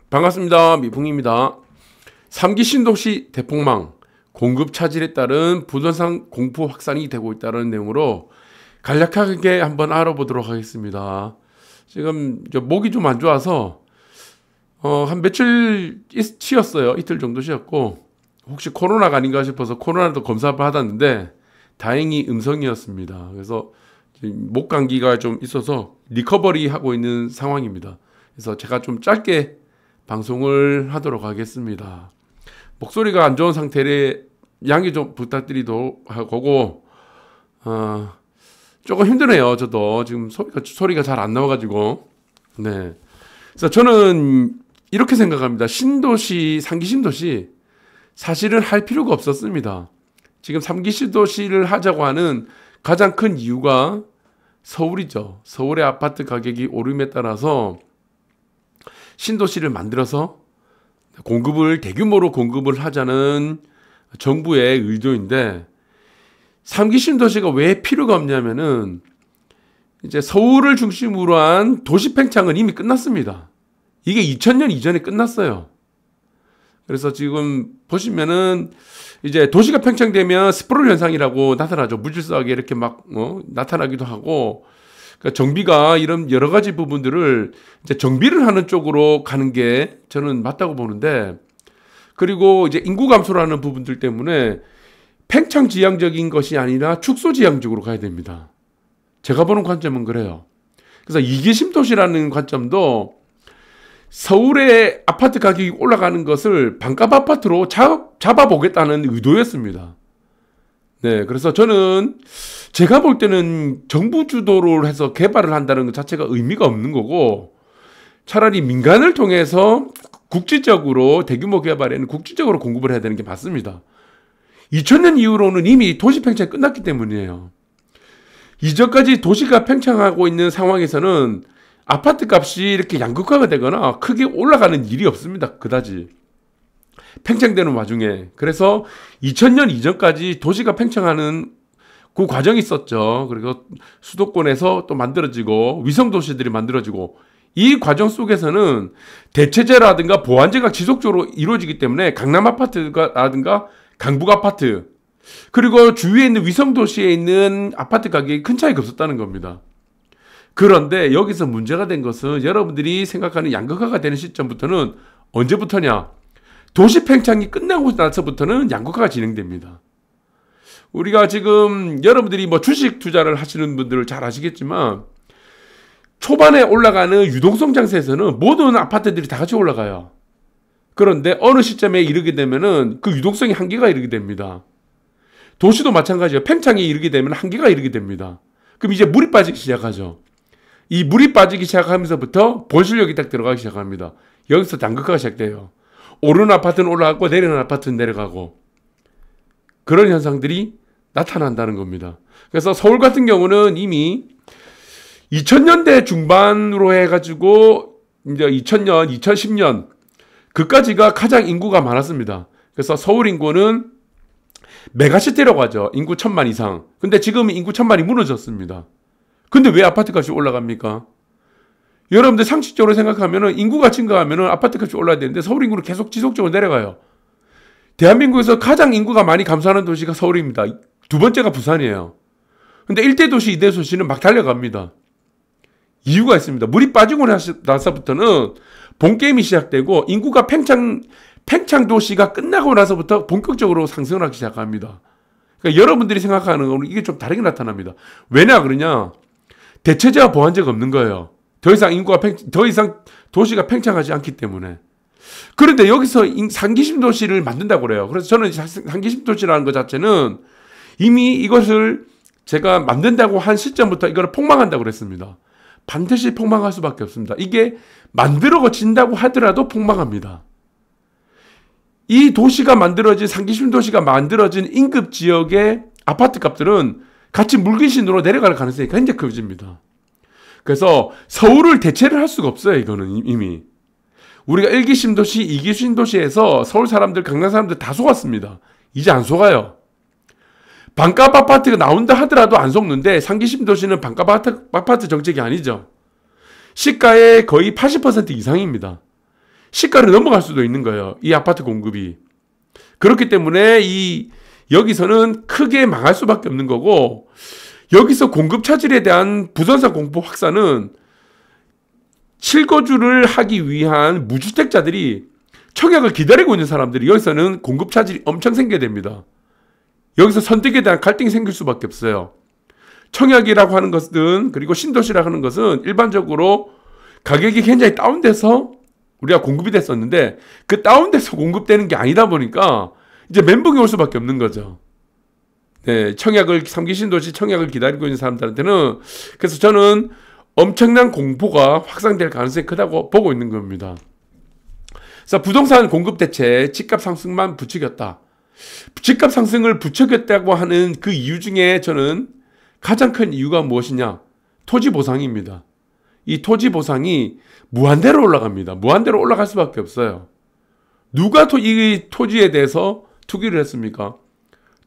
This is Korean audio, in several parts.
반갑습니다. 미풍입니다. 3기 신도시 대폭망, 공급 차질에 따른 부동산 공포 확산이 되고 있다는 내용으로 간략하게 한번 알아보도록 하겠습니다. 지금 목이 좀 안 좋아서 한 며칠 쉬었어요. 이틀 정도 쉬었고 혹시 코로나가 아닌가 싶어서 코로나도 검사 받았는데 다행히 음성이었습니다. 그래서 목 감기가 좀 있어서 리커버리 하고 있는 상황입니다. 그래서 제가 좀 짧게 방송을 하도록 하겠습니다. 목소리가 안 좋은 상태에 양해 좀 부탁드리도록 하고 조금 힘드네요. 저도 지금 소리가 잘 안 나와가지고. 네. 그래서 저는 이렇게 생각합니다. 신도시, 3기 신도시 사실은 할 필요가 없었습니다. 지금 3기 신도시를 하자고 하는 가장 큰 이유가 서울이죠. 서울의 아파트 가격이 오름에 따라서 신도시를 만들어서 대규모로 공급을 하자는 정부의 의도인데 3기 신도시가 왜 필요가 없냐면은 이제 서울을 중심으로 한 도시 팽창은 이미 끝났습니다. 이게 2000년 이전에 끝났어요. 그래서 지금 보시면은 이제 도시가 팽창되면 스프롤 현상이라고 나타나죠. 무질서하게 이렇게 막 나타나기도 하고, 그러니까 정비가 이런 여러 가지 부분들을 이제 정비를 하는 쪽으로 가는 게 저는 맞다고 보는데, 그리고 이제 인구 감소라는 부분들 때문에 팽창 지향적인 것이 아니라 축소 지향적으로 가야 됩니다. 제가 보는 관점은 그래요. 그래서 2기 신도시라는 관점도 서울의 아파트 가격이 올라가는 것을 반값 아파트로 잡아보겠다는 의도였습니다. 네, 그래서 저는 제가 볼 때는 정부 주도를 해서 개발을 한다는 것 자체가 의미가 없는 거고, 차라리 민간을 통해서 국지적으로 대규모 개발에는 국지적으로 공급을 해야 되는 게 맞습니다. 2000년 이후로는 이미 도시 팽창이 끝났기 때문이에요. 이전까지 도시가 팽창하고 있는 상황에서는 아파트 값이 이렇게 양극화가 되거나 크게 올라가는 일이 없습니다. 그다지 팽창되는 와중에. 그래서 2000년 이전까지 도시가 팽창하는 그 과정이 있었죠. 그리고 수도권에서 또 만들어지고 위성도시들이 만들어지고, 이 과정 속에서는 대체제라든가 보완제가 지속적으로 이루어지기 때문에 강남 아파트라든가 강북 아파트, 그리고 주위에 있는 위성도시에 있는 아파트 가격이 큰 차이가 없었다는 겁니다. 그런데 여기서 문제가 된 것은 여러분들이 생각하는 양극화가 되는 시점부터는 언제부터냐? 도시 팽창이 끝나고 나서부터는 양극화가 진행됩니다. 우리가 지금 여러분들이 주식 투자를 하시는 분들을 잘 아시겠지만 초반에 올라가는 유동성 장세에서는 모든 아파트들이 다 같이 올라가요. 그런데 어느 시점에 이르게 되면은 그 유동성이 한계가 이르게 됩니다. 도시도 마찬가지예요. 팽창이 이르게 되면 한계가 이르게 됩니다. 그럼 이제 물이 빠지기 시작하죠. 이 물이 빠지기 시작하면서부터 본실력이 딱 들어가기 시작합니다. 여기서 양극화가 시작돼요. 오르는 아파트는 올라가고 내리는 아파트는 내려가고, 그런 현상들이 나타난다는 겁니다. 그래서 서울 같은 경우는 이미 2000년대 중반으로 해가지고 이제 2000년, 2010년 그까지가 가장 인구가 많았습니다. 그래서 서울 인구는 메가시티라고 하죠. 인구 1000만 이상. 근데 지금 인구 1000만이 무너졌습니다. 근데 왜 아파트 값이 올라갑니까? 여러분들 상식적으로 생각하면은 인구가 증가하면은 아파트 값이 올라야 되는데 서울 인구는 계속 지속적으로 내려가요. 대한민국에서 가장 인구가 많이 감소하는 도시가 서울입니다. 두 번째가 부산이에요. 근데 1대 도시, 2대 도시는 막 달려갑니다. 이유가 있습니다. 물이 빠지고 나서부터는 본게임이 시작되고 인구가 팽창 도시가 끝나고 나서부터 본격적으로 상승을 하기 시작합니다. 그러니까 여러분들이 생각하는 거는 이게 좀 다르게 나타납니다. 왜냐 그러냐? 대체제와 보완제가 없는 거예요. 더 이상 도시가 팽창하지 않기 때문에. 그런데 여기서 3기 신도시를 만든다고 그래요. 그래서 저는 3기 신도시라는 것 자체는 이미 이것을 제가 만든다고 한 시점부터 이거를 폭망한다고 그랬습니다. 반드시 폭망할 수밖에 없습니다. 이게 만들어진다고 하더라도 폭망합니다. 이 도시가 만들어진 3기 신도시가 만들어진 인급 지역의 아파트 값들은 같이 물귀신으로 내려갈 가능성이 굉장히 커집니다. 그래서 서울을 대체를 할 수가 없어요. 이거는 이미 우리가 1기 신도시, 2기 신도시에서 서울 사람들, 강남 사람들 다 속았습니다. 이제 안 속아요. 반값 아파트가 나온다 하더라도 안 속는데 3기 신도시는 반값 아파트 정책이 아니죠. 시가의 거의 80% 이상입니다. 시가를 넘어갈 수도 있는 거예요. 이 아파트 공급이. 그렇기 때문에 여기서는 크게 망할 수밖에 없는 거고, 여기서 공급 차질에 대한 부동산 공급 확산은 실거주를 하기 위한 무주택자들이 청약을 기다리고 있는 사람들이 여기서는 공급 차질이 엄청 생겨야 됩니다. 여기서 선택에 대한 갈등이 생길 수밖에 없어요. 청약이라고 하는 것은, 그리고 신도시라고 하는 것은 일반적으로 가격이 굉장히 다운돼서 우리가 공급이 됐었는데, 그 다운돼서 공급되는 게 아니다 보니까 이제 멘붕이 올 수밖에 없는 거죠. 네, 3기 신도시 청약을 기다리고 있는 사람들한테는. 그래서 저는 엄청난 공포가 확산될 가능성이 크다고 보고 있는 겁니다. 그래서 부동산 공급 대책, 집값 상승만 부추겼다. 집값 상승을 부추겼다고 하는 그 이유 중에 저는 가장 큰 이유가 무엇이냐? 토지 보상입니다. 이 토지 보상이 무한대로 올라갑니다. 무한대로 올라갈 수밖에 없어요. 누가 이 토지에 대해서 투기를 했습니까?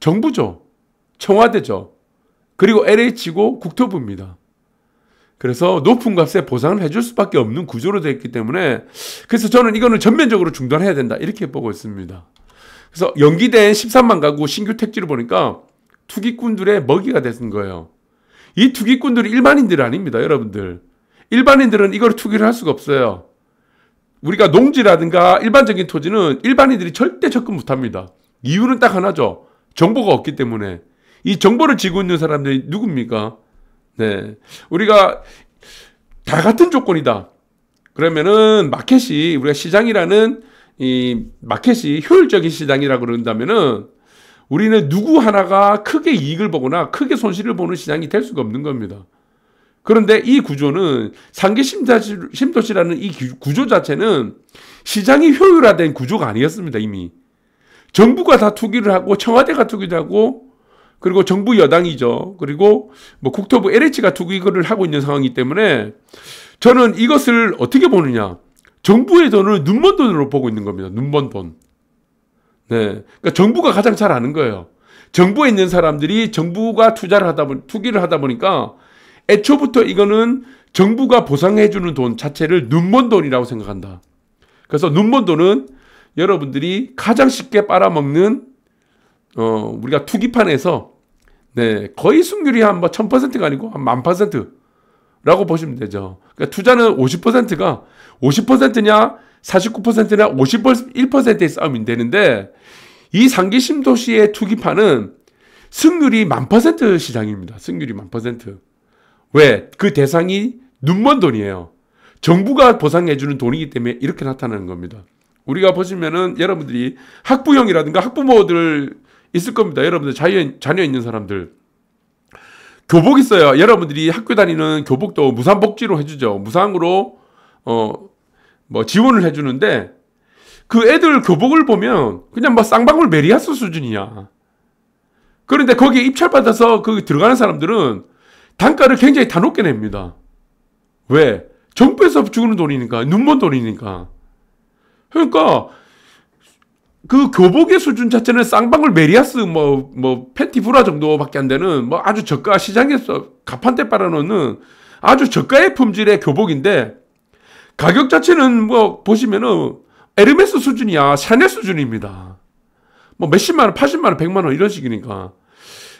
정부죠. 청와대죠. 그리고 LH고 국토부입니다. 그래서 높은 값에 보상을 해줄 수밖에 없는 구조로 되어 있기 때문에, 그래서 저는 이거는 전면적으로 중단해야 된다, 이렇게 보고 있습니다. 그래서 연기된 13만 가구 신규 택지를 보니까 투기꾼들의 먹이가 되는 거예요. 이 투기꾼들이 일반인들 아닙니다, 여러분들. 일반인들은 이걸 투기를 할 수가 없어요. 우리가 농지라든가 일반적인 토지는 일반인들이 절대 접근 못합니다. 이유는 딱 하나죠. 정보가 없기 때문에. 이 정보를 쥐고 있는 사람들이 누굽니까? 네, 우리가 다 같은 조건이다. 그러면은 마켓이, 우리가 시장이라는 이 마켓이 효율적인 시장이라고 그런다면은 우리는 누구 하나가 크게 이익을 보거나 크게 손실을 보는 시장이 될 수가 없는 겁니다. 그런데 이 구조는 상계 신도시라는 이 구조 자체는 시장이 효율화된 구조가 아니었습니다. 이미 정부가 다 투기를 하고, 청와대가 투기를 하고, 그리고 정부 여당이죠. 그리고 뭐 국토부 LH가 투기를 하고 있는 상황이기 때문에 저는 이것을 어떻게 보느냐? 정부의 돈을 눈먼 돈으로 보고 있는 겁니다. 눈먼 돈. 네, 그러니까 정부가 가장 잘 아는 거예요. 정부에 있는 사람들이 정부가 투기를 하다 보니까 애초부터 이거는 정부가 보상해주는 돈 자체를 눈먼 돈이라고 생각한다. 그래서 눈먼 돈은 여러분들이 가장 쉽게 빨아먹는 우리가 투기판에서, 네, 거의 승률이 한 1000%가 아니고 한 10,000%라고 보시면 되죠. 그러니까 투자는 50%가 50%냐 49%냐 51%의 싸움이 되는데, 이 상기 신도시의 투기판은 승률이 10,000% 시장입니다. 승률이 10,000%. 왜? 그 대상이 눈먼 돈이에요. 정부가 보상해주는 돈이기 때문에 이렇게 나타나는 겁니다. 우리가 보시면은 여러분들이 학부형이라든가 학부모들 있을 겁니다. 여러분들 자녀 있는 사람들. 교복 있어요. 여러분들이 학교 다니는 교복도 무상복지로 해주죠. 무상으로 뭐 지원을 해주는데, 그 애들 교복을 보면 그냥 뭐 쌍방울 메리아스 수준이야. 그런데 거기에 입찰받아서 거기 들어가는 사람들은 단가를 굉장히 다 높게 냅니다. 왜? 정부에서 주는 돈이니까, 눈먼 돈이니까. 그러니까 그 교복의 수준 자체는 쌍방울 메리아스 뭐 팬티 브라 정도밖에 안 되는 뭐 아주 저가, 시장에서 가판대 빨아놓는 아주 저가의 품질의 교복인데, 가격 자체는 뭐 보시면은 에르메스 수준이야. 샤넬 수준입니다. 뭐 몇십만 원, 80만 원, 100만 원 이런 식이니까.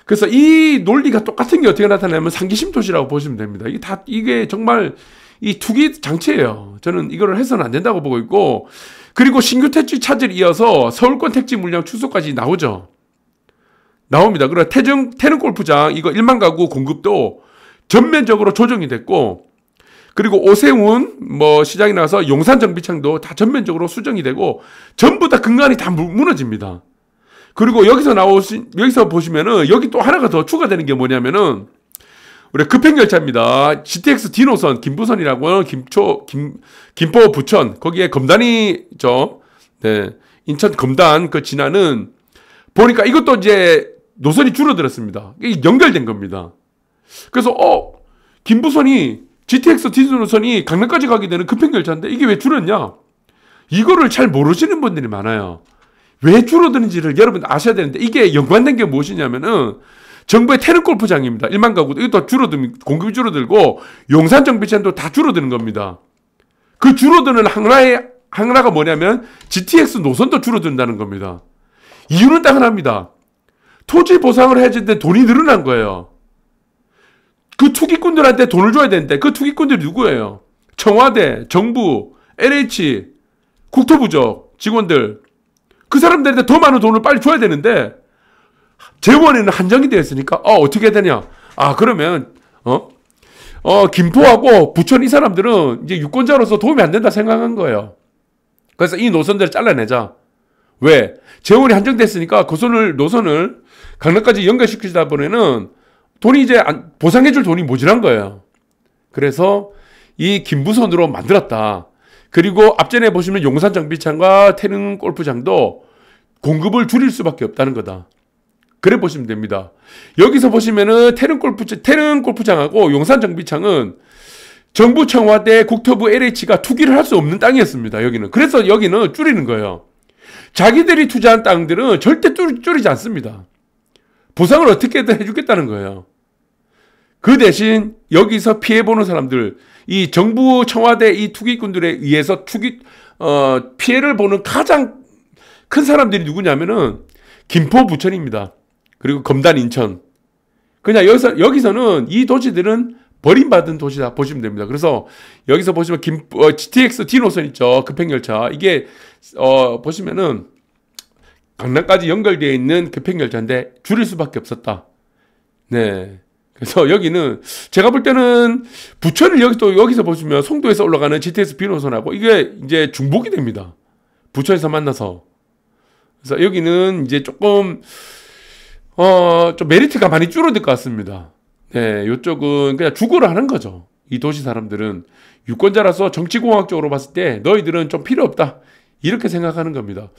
그래서 이 논리가 똑같은 게 어떻게 나타나면 상기 신도시라고 보시면 됩니다. 이게 정말 이 투기 장치예요. 저는 이거를 해서는 안 된다고 보고 있고, 그리고 신규 택지 차질 이어서 서울권 택지 물량 축소까지 나오죠. 나옵니다. 그리고 태릉 골프장 이거 1만 가구 공급도 전면적으로 조정이 됐고, 그리고 오세훈 뭐 시장이 나와서 용산 정비창도 다 전면적으로 수정이 되고, 전부 다 근간이 다 무너집니다. 그리고 여기서 보시면은 여기 또 하나가 더 추가되는 게 뭐냐면은 우리 급행열차입니다. GTX D노선 김부선이라고 김포 부천 거기에 검단이죠. 네, 인천 검단 그 지나는 보니까 이것도 이제 노선이 줄어들었습니다. 이게 연결된 겁니다. 그래서 김부선이 GTX D노선이 강남까지 가게 되는 급행열차인데 이게 왜 줄었냐? 이거를 잘 모르시는 분들이 많아요. 왜 줄어드는지를 여러분 아셔야 되는데, 이게 연관된 게 무엇이냐면은 정부의 태릉 골프장입니다. 1만 가구도 이것도 공급이 줄어들고 용산 정비센도 다 줄어드는 겁니다. 그 줄어드는 하나의 하나가 뭐냐면 GTX 노선도 줄어든다는 겁니다. 이유는 딱 하나입니다. 토지 보상을 해야 되는데 돈이 늘어난 거예요. 그 투기꾼들한테 돈을 줘야 되는데 그 투기꾼들이 누구예요? 청와대, 정부, LH, 국토부죠. 직원들. 그 사람들한테 더 많은 돈을 빨리 줘야 되는데 재원에는 한정이 되어 있으니까 어떻게 해야 되냐? 그러면 김포하고 부천 이 사람들은 이제 유권자로서 도움이 안 된다 생각한 거예요. 그래서 이 노선들을 잘라내자. 왜? 재원이 한정됐으니까 그 노선을 강남까지 연결시키다 보면은 돈이 이제 보상해줄 돈이 모자란 거예요. 그래서 이 김부선으로 만들었다. 그리고 앞전에 보시면 용산 정비장과 태릉 골프장도 공급을 줄일 수밖에 없다는 거다. 그래 보시면 됩니다. 여기서 보시면은 태릉 골프장하고 용산 정비장은 정부 청와대 국토부 LH가 투기를 할 수 없는 땅이었습니다. 여기는. 그래서 여기는 줄이는 거예요. 자기들이 투자한 땅들은 절대 줄이지 않습니다. 보상을 어떻게든 해주겠다는 거예요. 그 대신 여기서 피해보는 사람들, 이 정부 청와대 이 투기꾼들에 의해서 피해를 보는 가장 큰 사람들이 누구냐면은 김포 부천입니다. 그리고 검단 인천. 그냥 여기서는 이 도시들은 버림받은 도시다 보시면 됩니다. 그래서 여기서 보시면 GTX D 노선 있죠. 급행열차. 이게 보시면은 강남까지 연결되어 있는 급행열차인데 줄일 수밖에 없었다. 네. 그래서 여기는 제가 볼 때는 부천을 여기서 보시면 송도에서 올라가는 GTX B 노선하고 이게 이제 중복이 됩니다. 부천에서 만나서. 그래서 여기는 이제 조금 좀 메리트가 많이 줄어들 것 같습니다. 네, 이쪽은 그냥 주거를 하는 거죠. 이 도시 사람들은 유권자라서 정치공학적으로 봤을 때 너희들은 좀 필요 없다. 이렇게 생각하는 겁니다.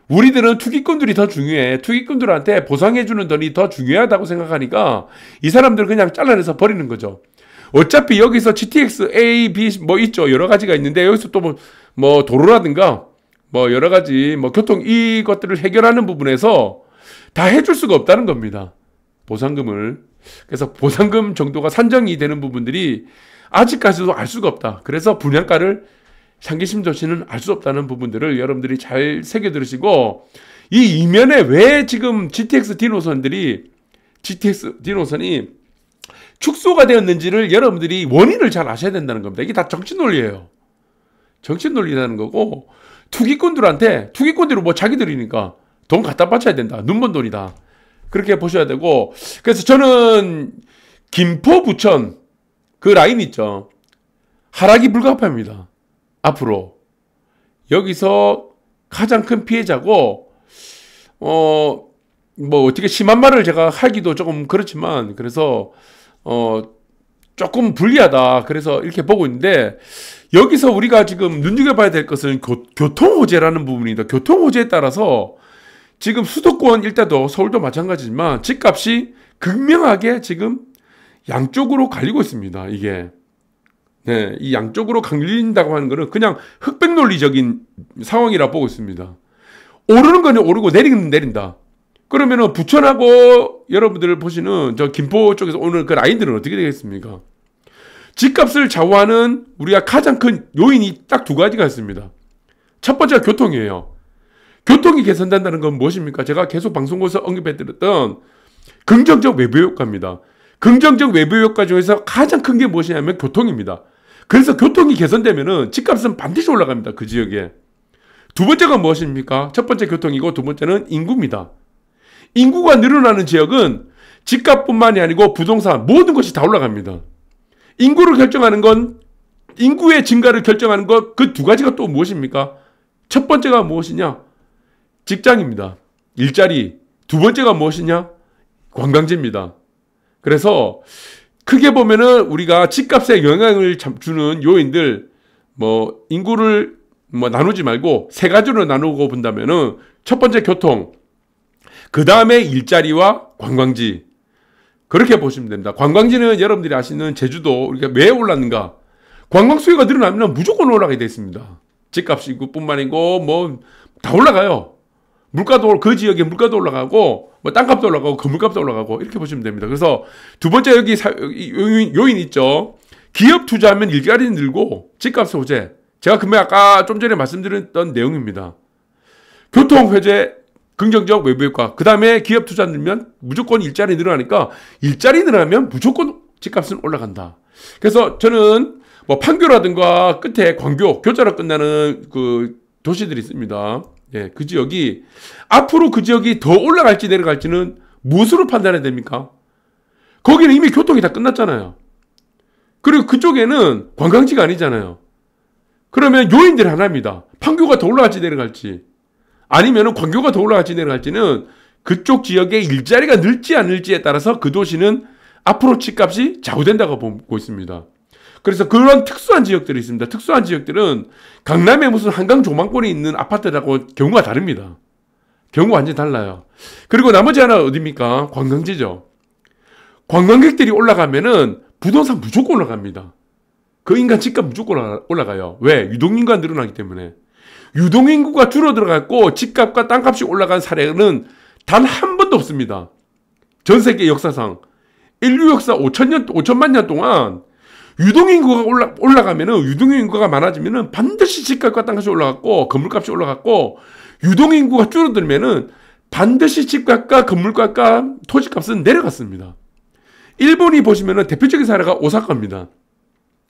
우리들은 투기꾼들이 더 중요해. 투기꾼들한테 보상해주는 돈이 더 중요하다고 생각하니까 이 사람들은 그냥 잘라내서 버리는 거죠. 어차피 여기서 GTX A, B 뭐 있죠. 여러 가지가 있는데 여기서 또 뭐 도로라든가 뭐 여러 가지 뭐 교통 이것들을 해결하는 부분에서 다 해줄 수가 없다는 겁니다. 보상금을. 그래서 보상금 정도가 산정이 되는 부분들이 아직까지도 알 수가 없다. 그래서 분양가를 상기심도시는 알 수 없다는 부분들을 여러분들이 잘 새겨 들으시고, 이 이면에 왜 지금 GTX D 노선이 축소가 되었는지를 여러분들이 원인을 잘 아셔야 된다는 겁니다. 이게 다 정치 논리예요. 정치 논리라는 거고, 투기꾼들이 뭐 자기들이니까 돈 갖다 바쳐야 된다. 눈먼 돈이다. 그렇게 보셔야 되고, 그래서 저는 김포 부천 그 라인 있죠. 하락이 불가피합니다. 앞으로 여기서 가장 큰 피해자고, 뭐 어떻게 심한 말을 제가 하기도 조금 그렇지만, 그래서 조금 불리하다. 그래서 이렇게 보고 있는데, 여기서 우리가 지금 눈여겨봐야 될 것은 교통호재라는 부분입니다. 교통호재에 따라서 지금 수도권 일대도 서울도 마찬가지지만 집값이 극명하게 지금 양쪽으로 갈리고 있습니다. 이게. 네, 이 양쪽으로 갈린다고 하는 것은 그냥 흑백 논리적인 상황이라 보고 있습니다. 오르는 거는 오르고 내리는 건 내린다. 그러면은 부천하고 여러분들 보시는 저 김포 쪽에서 오는 그 라인들은 어떻게 되겠습니까? 집값을 좌우하는 우리가 가장 큰 요인이 딱 두 가지가 있습니다. 첫 번째가 교통이에요. 교통이 개선된다는 건 무엇입니까? 제가 계속 방송국에서 언급해드렸던 긍정적 외부 효과입니다. 긍정적 외부 효과 중에서 가장 큰 게 무엇이냐면 교통입니다. 그래서 교통이 개선되면은 집값은 반드시 올라갑니다. 그 지역에. 두 번째가 무엇입니까? 첫 번째 교통이고 두 번째는 인구입니다. 인구가 늘어나는 지역은 집값뿐만이 아니고 부동산 모든 것이 다 올라갑니다. 인구를 결정하는 건, 인구의 증가를 결정하는 것, 그 두 가지가 또 무엇입니까? 첫 번째가 무엇이냐? 직장입니다. 일자리. 두 번째가 무엇이냐? 관광지입니다. 그래서 크게 보면은 우리가 집값에 영향을 주는 요인들, 뭐 인구를 뭐 나누지 말고 세 가지로 나누고 본다면은 첫 번째 교통, 그 다음에 일자리와 관광지. 그렇게 보시면 됩니다. 관광지는 여러분들이 아시는 제주도 우리가 왜 올랐는가? 관광 수요가 늘어나면 무조건 올라가게 돼 있습니다. 집값이 뿐만 아니고 뭐 다 올라가요. 물가도, 그 지역의 물가도 올라가고 뭐 땅값도 올라가고 건물값도 올라가고 이렇게 보시면 됩니다. 그래서 두 번째 여기 요인 있죠. 기업 투자하면 일자리 늘고 집값 호재. 제가 금방 아까 좀 전에 말씀드렸던 내용입니다. 교통 회제 긍정적 외부 효과. 그 다음에 기업 투자 늘면 무조건 일자리 늘어나니까 일자리 늘어나면 무조건 집값은 올라간다. 그래서 저는 뭐 판교라든가 끝에 광교, 교자로 끝나는 그 도시들이 있습니다. 예, 그 지역이 앞으로 그 지역이 더 올라갈지 내려갈지는 무엇으로 판단해야 됩니까? 거기는 이미 교통이 다 끝났잖아요. 그리고 그쪽에는 관광지가 아니잖아요. 그러면 요인들 하나입니다. 판교가 더 올라갈지 내려갈지 아니면 광교가 더 올라갈지 내려갈지는 그쪽 지역의 일자리가 늘지 않을지에 따라서 그 도시는 앞으로 집값이 좌우된다고 보고 있습니다. 그래서 그런 특수한 지역들이 있습니다. 특수한 지역들은 강남에 무슨 한강 조망권이 있는 아파트라고 경우가 다릅니다. 경우가 완전히 달라요. 그리고 나머지 하나 어디입니까? 관광지죠. 관광객들이 올라가면은 부동산 무조건 올라갑니다. 그 인간 집값 무조건 올라가요. 왜? 유동인구가 늘어나기 때문에. 유동인구가 줄어들어갔고 집값과 땅값이 올라간 사례는 단 한 번도 없습니다. 전 세계 역사상 인류 역사 5천만 년 동안 유동인구가 올라가면은 유동인구가 많아지면은 반드시 집값과 땅값이 올라갔고 건물값이 올라갔고 유동인구가 줄어들면은 반드시 집값과 건물값과 토지값은 내려갔습니다. 일본이 보시면은 대표적인 사례가 오사카입니다.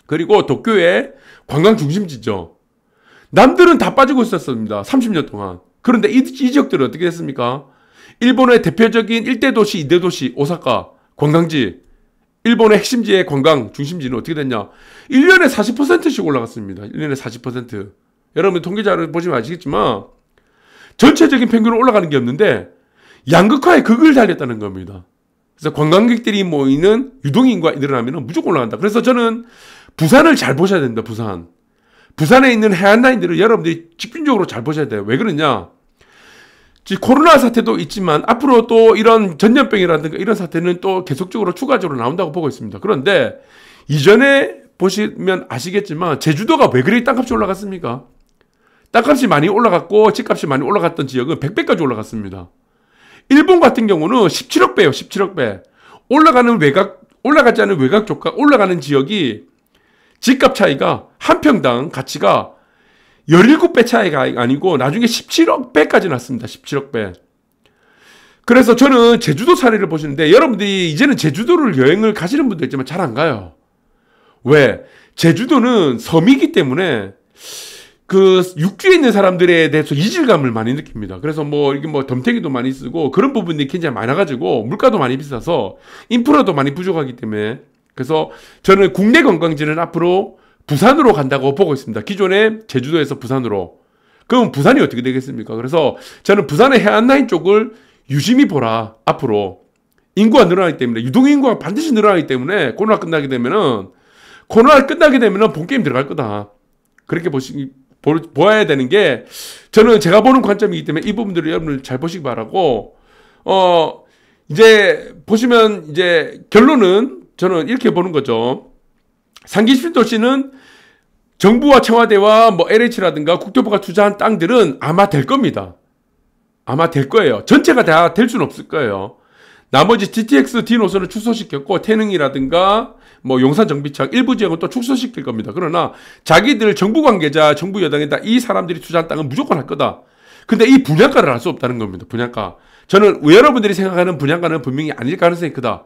그리고 도쿄의 관광 중심지죠. 남들은 다 빠지고 있었습니다. 30년 동안. 그런데 이 지역들은 어떻게 됐습니까? 일본의 대표적인 1대 도시, 2대 도시, 오사카, 관광지, 일본의 핵심지의 관광 중심지는 어떻게 됐냐? 1년에 40%씩 올라갔습니다. 1년에 40%. 여러분 통계자를 보시면 아시겠지만 전체적인 평균은 올라가는 게 없는데 양극화의 극을 달렸다는 겁니다. 그래서 관광객들이 모이는 유동인구가 늘어나면 무조건 올라간다. 그래서 저는 부산을 잘 보셔야 됩니다. 부산. 부산에 있는 해안라인들을 여러분들이 집중적으로 잘 보셔야 돼요. 왜 그러냐? 코로나 사태도 있지만 앞으로 또 이런 전염병이라든가 이런 사태는 또 계속적으로 추가적으로 나온다고 보고 있습니다. 그런데 이전에 보시면 아시겠지만 제주도가 왜 그리 땅값이 올라갔습니까? 땅값이 많이 올라갔고 집값이 많이 올라갔던 지역은 100배까지 올라갔습니다. 일본 같은 경우는 17억 배요. 17억 배. 올라가지 않은 외곽 쪽과 올라가는 지역이 집값 차이가 한 평당 가치가 17배 차이가 아니고 나중에 17억 배까지 났습니다. 17억 배. 그래서 저는 제주도 사례를 보시는데 여러분들이 이제는 제주도를 여행을 가시는 분들 있지만 잘 안 가요. 왜? 제주도는 섬이기 때문에 그 육지에 있는 사람들에 대해서 이질감을 많이 느낍니다. 그래서 이게 덤태기도 많이 쓰고 그런 부분들이 굉장히 많아가지고 물가도 많이 비싸서 인프라도 많이 부족하기 때문에 그래서 저는 국내 관광지는 앞으로 부산으로 간다고 보고 있습니다. 기존에 제주도에서 부산으로. 그럼 부산이 어떻게 되겠습니까? 그래서 저는 부산의 해안라인 쪽을 유심히 보라. 앞으로. 인구가 늘어나기 때문에 유동인구가 반드시 늘어나기 때문에 코로나가 끝나게 되면은 본게임 들어갈 거다. 그렇게 보아야 되는 게 저는 제가 보는 관점이기 때문에 이 부분들을 여러분들 잘 보시기 바라고 이제 보시면 이제 결론은 저는 이렇게 보는 거죠. 상기 신도시는 정부와 청와대와 LH라든가 국토부가 투자한 땅들은 아마 될 겁니다. 아마 될 거예요. 전체가 다 될 수는 없을 거예요. 나머지 GTX D 노선을 축소시켰고 태릉이라든가 용산 정비창 일부 지역은 또 축소시킬 겁니다. 그러나 자기들 정부 관계자, 정부 여당에다 이 사람들이 투자한 땅은 무조건 할 거다. 근데 이 분양가를 알 수 없다는 겁니다. 분양가. 저는 여러분들이 생각하는 분양가는 분명히 아닐 가능성이 크다.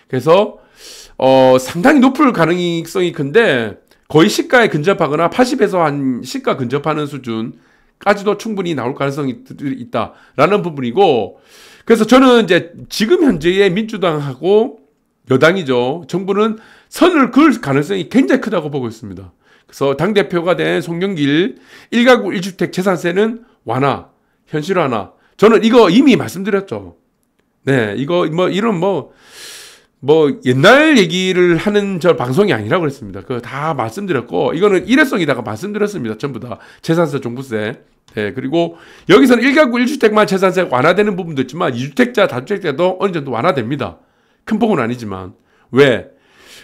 그래서 상당히 높을 가능성이 큰데 거의 시가에 근접하거나 80에서 한 시가 근접하는 수준까지도 충분히 나올 가능성이 있다라는 부분이고 그래서 저는 이제 지금 현재의 민주당하고 여당이죠. 정부는 선을 그을 가능성이 굉장히 크다고 보고 있습니다. 그래서 당대표가 된 송영길 1가구 1주택 재산세는 완화, 현실화나 저는 이거 이미 말씀드렸죠. 네, 이거 이런 옛날 얘기를 하는 저 방송이 아니라고 그랬습니다. 그거 다 말씀드렸고, 이거는 일회성이다가 말씀드렸습니다. 전부 다. 재산세, 종부세. 네, 그리고 여기서는 1가구 1주택만 재산세 완화되는 부분도 있지만, 2주택자, 다주택자도 어느 정도 완화됩니다. 큰 폭은 아니지만. 왜?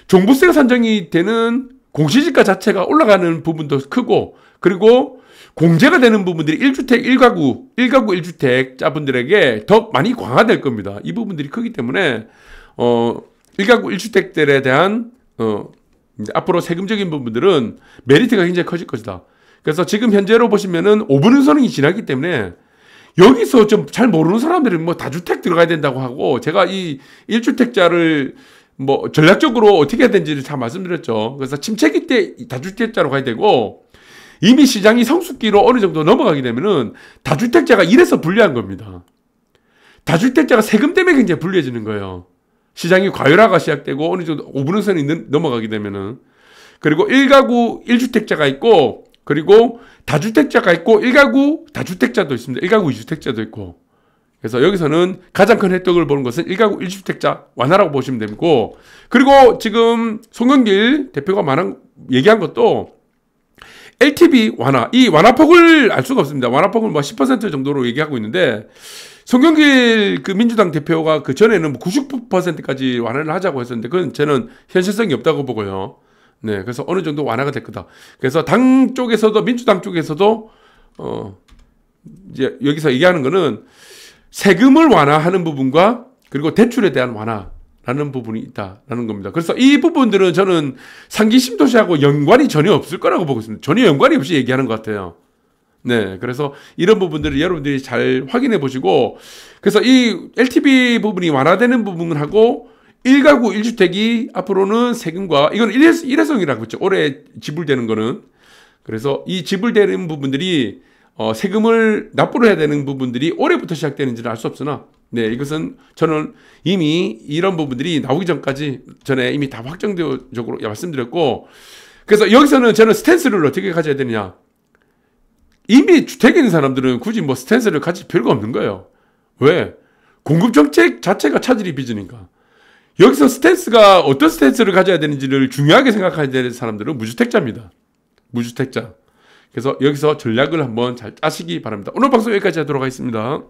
종부세가 산정이 되는 공시지가 자체가 올라가는 부분도 크고, 그리고 공제가 되는 부분들이 1가구 1주택 자분들에게 더 많이 강화될 겁니다. 이 부분들이 크기 때문에, 1가구 1주택들에 대한, 앞으로 세금적인 부분들은 메리트가 굉장히 커질 것이다. 그래서 지금 현재로 보시면은 5분 운선이 지났기 때문에 여기서 좀 잘 모르는 사람들은 뭐 다주택 들어가야 된다고 하고, 제가 이 1주택자를 뭐 전략적으로 어떻게 해야 되는지를 다 말씀드렸죠. 그래서 침체기 때 다주택자로 가야 되고, 이미 시장이 성숙기로 어느 정도 넘어가게 되면은 다주택자가 이래서 불리한 겁니다. 다주택자가 세금 때문에 굉장히 불리해지는 거예요. 시장이 과열화가 시작되고 어느 정도 5분 선이 넘어가게 되면은. 그리고 1가구 1주택자가 있고, 그리고 다주택자가 있고, 1가구 다주택자도 있습니다. 1가구 2주택자도 있고. 그래서 여기서는 가장 큰 혜택을 보는 것은 1가구 1주택자 완화라고 보시면 되고, 그리고 지금 송영길 대표가 얘기한 것도 LTV 완화, 이 완화폭을 알 수가 없습니다. 완화폭을 뭐 10% 정도로 얘기하고 있는데, 송영길 그 민주당 대표가 그 전에는 뭐 90%까지 완화를 하자고 했었는데, 그건 저는 현실성이 없다고 보고요. 네, 그래서 어느 정도 완화가 될 거다. 그래서 당 쪽에서도, 민주당 쪽에서도 이제 여기서 얘기하는 거는 세금을 완화하는 부분과 그리고 대출에 대한 완화라는 부분이 있다라는 겁니다. 그래서 이 부분들은 저는 상기 신도시하고 연관이 전혀 없을 거라고 보고 있습니다. 전혀 연관이 없이 얘기하는 것 같아요. 네, 그래서 이런 부분들을 여러분들이 잘 확인해 보시고, 그래서 이 LTV 부분이 완화되는 부분하고 1가구 1주택이 앞으로는 세금과, 이건 일회성이라고 했죠. 올해 지불되는 거는. 그래서 이 지불되는 부분들이 세금을 납부를 해야 되는 부분들이 올해부터 시작되는지는 알 수 없으나, 네, 이것은 저는 이미 이런 부분들이 나오기 전에 이미 다 확정적으로 말씀드렸고, 그래서 여기서는 저는 스탠스를 어떻게 가져야 되느냐. 이미 주택에 있는 사람들은 굳이 뭐 스탠스를 가질 필요가 없는 거예요. 왜? 공급정책 자체가 차질이 빚으니까. 여기서 스탠스가 어떤 스탠스를 가져야 되는지를 중요하게 생각해야 되는 사람들은 무주택자입니다. 무주택자. 그래서 여기서 전략을 한번 잘 짜시기 바랍니다. 오늘 방송 여기까지 하도록 하겠습니다.